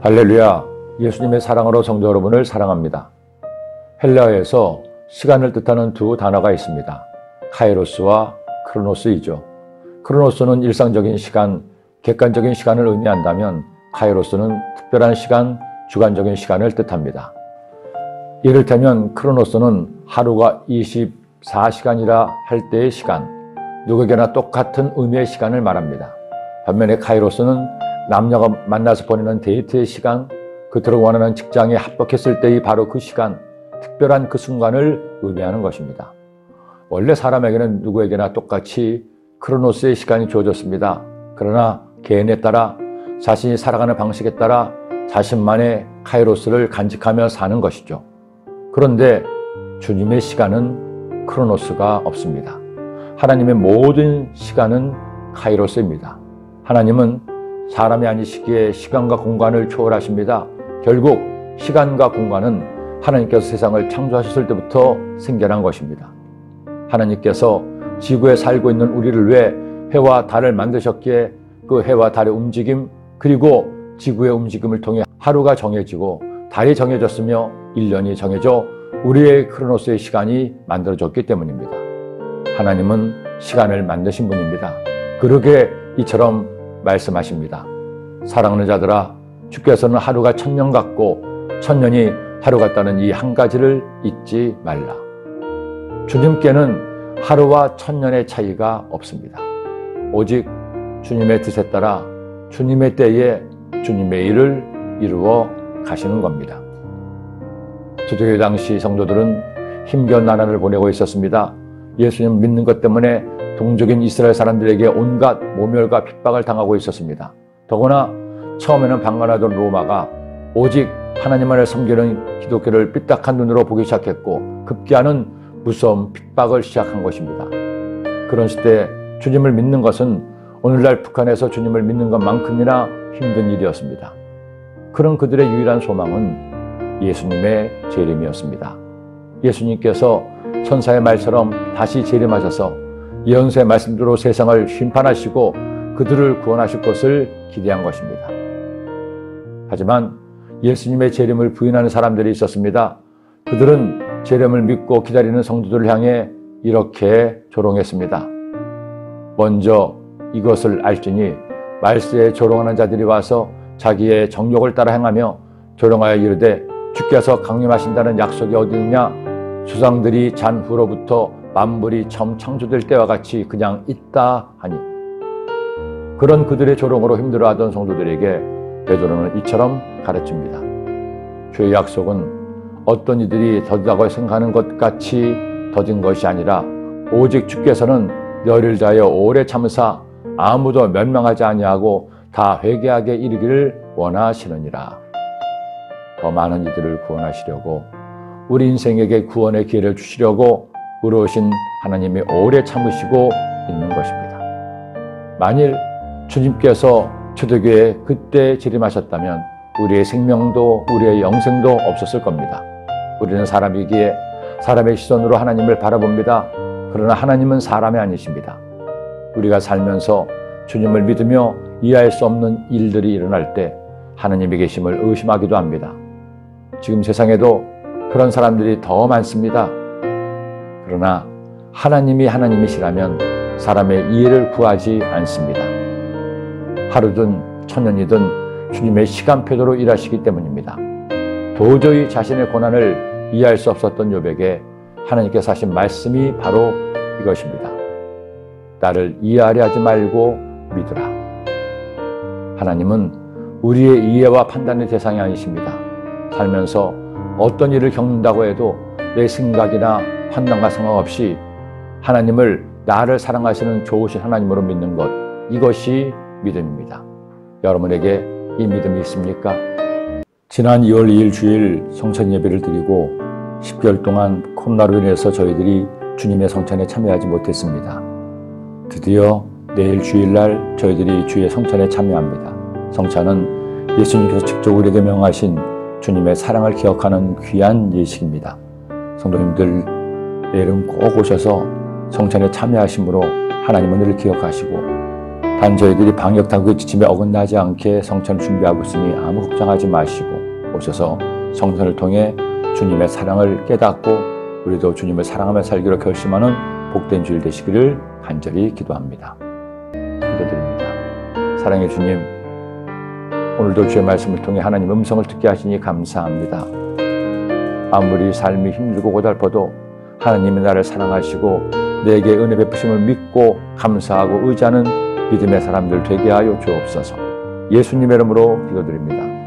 할렐루야, 예수님의 사랑으로 성도 여러분을 사랑합니다. 헬라어에서 시간을 뜻하는 두 단어가 있습니다. 카이로스와 크로노스이죠. 크로노스는 일상적인 시간, 객관적인 시간을 의미한다면 카이로스는 특별한 시간, 주관적인 시간을 뜻합니다. 이를테면 크로노스는 하루가 24시간이라 할 때의 시간, 누구에게나 똑같은 의미의 시간을 말합니다. 반면에 카이로스는 남녀가 만나서 보내는 데이트의 시간, 그토록 원하는 직장에 합격했을 때의 바로 그 시간, 특별한 그 순간을 의미하는 것입니다. 원래 사람에게는 누구에게나 똑같이 크로노스의 시간이 주어졌습니다. 그러나 개인에 따라 자신이 살아가는 방식에 따라 자신만의 카이로스를 간직하며 사는 것이죠. 그런데 주님의 시간은 크로노스가 없습니다. 하나님의 모든 시간은 카이로스입니다. 하나님은 사람이 아니시기에 시간과 공간을 초월하십니다. 결국 시간과 공간은 하나님께서 세상을 창조하셨을 때부터 생겨난 것입니다. 하나님께서 지구에 살고 있는 우리를 위해 해와 달을 만드셨기에 그 해와 달의 움직임, 그리고 지구의 움직임을 통해 하루가 정해지고 달이 정해졌으며 1년이 정해져 우리의 크로노스의 시간이 만들어졌기 때문입니다. 하나님은 시간을 만드신 분입니다. 그러게 이처럼 말씀하십니다. 사랑하는 자들아, 주께서는 하루가 1000년 같고 1000년이 하루 같다는 이 한 가지를 잊지 말라. 주님께는 하루와 1000년의 차이가 없습니다. 오직 주님의 뜻에 따라 주님의 때에 주님의 일을 이루어 가시는 겁니다. 초대교회 당시 성도들은 힘겨운 나날을 보내고 있었습니다. 예수님 믿는 것 때문에 동족인 이스라엘 사람들에게 온갖 모멸과 핍박을 당하고 있었습니다. 더구나 처음에는 방관하던 로마가 오직 하나님만을 섬기는 기독교를 삐딱한 눈으로 보기 시작했고 급기야는 무서운 핍박을 시작한 것입니다. 그런 시대에 주님을 믿는 것은 오늘날 북한에서 주님을 믿는 것만큼이나 힘든 일이었습니다. 그런 그들의 유일한 소망은 예수님의 재림이었습니다. 예수님께서 천사의 말처럼 다시 재림하셔서 예언서의 말씀대로 세상을 심판하시고 그들을 구원하실 것을 기대한 것입니다. 하지만 예수님의 재림을 부인하는 사람들이 있었습니다. 그들은 재림을 믿고 기다리는 성도들을 향해 이렇게 조롱했습니다. 먼저 이것을 알지니 말세에 조롱하는 자들이 와서 자기의 정욕을 따라 행하며 조롱하여 이르되 주께서 강림하신다는 약속이 어디 있느냐? 조상들이 잔 후로부터 만물이 처음 창조될 때와 같이 그냥 있다 하니. 그런 그들의 조롱으로 힘들어하던 성도들에게 베드로는 이처럼 가르칩니다. 주의 약속은 어떤 이들이 더디다고 생각하는 것 같이 더딘 것이 아니라 오직 주께서는 너희를 다하여 오래 참으사 아무도 멸망하지 아니하고 다 회개하게 이르기를 원하시느니라. 더 많은 이들을 구원하시려고 우리 인생에게 구원의 기회를 주시려고 의로우신 하나님이 오래 참으시고 있는 것입니다. 만일 주님께서 초대교회에 그때 재림하셨다면 우리의 생명도 우리의 영생도 없었을 겁니다. 우리는 사람이기에 사람의 시선으로 하나님을 바라봅니다. 그러나 하나님은 사람이 아니십니다. 우리가 살면서 주님을 믿으며 이해할 수 없는 일들이 일어날 때 하나님의 계심을 의심하기도 합니다. 지금 세상에도 그런 사람들이 더 많습니다. 그러나 하나님이 하나님이시라면 사람의 이해를 구하지 않습니다. 하루든 1000년이든 주님의 시간표대로 일하시기 때문입니다. 도저히 자신의 고난을 이해할 수 없었던 욥에게 하나님께서 하신 말씀이 바로 이것입니다. 나를 이해하려 하지 말고 믿으라. 하나님은 우리의 이해와 판단의 대상이 아니십니다. 살면서 어떤 일을 겪는다고 해도 내 생각이나 판단과 상관없이 하나님을 나를 사랑하시는 좋으신 하나님으로 믿는 것, 이것이 믿음입니다. 여러분에게 이 믿음이 있습니까? 지난 2월 2일 주일 성찬 예배를 드리고 10개월 동안 코로나로 인해서 저희들이 주님의 성찬에 참여하지 못했습니다. 드디어 내일 주일날 저희들이 주의 성찬에 참여합니다. 성찬은 예수님께서 직접 우리에게 명하신 주님의 사랑을 기억하는 귀한 예식입니다. 성도님들 내일은 꼭 오셔서 성찬에 참여하심으로 하나님 은혜를 기억하시고 단 저희들이 방역당국의 지침에 어긋나지 않게 성천을 준비하고 있으니 아무 걱정하지 마시고 오셔서 성천을 통해 주님의 사랑을 깨닫고 우리도 주님을 사랑하며 살기로 결심하는 복된 주일 되시기를 간절히 기도합니다. 기도드립니다. 사랑의 주님, 오늘도 주의 말씀을 통해 하나님 음성을 듣게 하시니 감사합니다. 아무리 삶이 힘들고 고달퍼도 하나님이 나를 사랑하시고 내게 은혜 베푸심을 믿고 감사하고 의지하는 믿음의 사람들 되게 하여 주옵소서. 예수님의 이름으로 기도드립니다.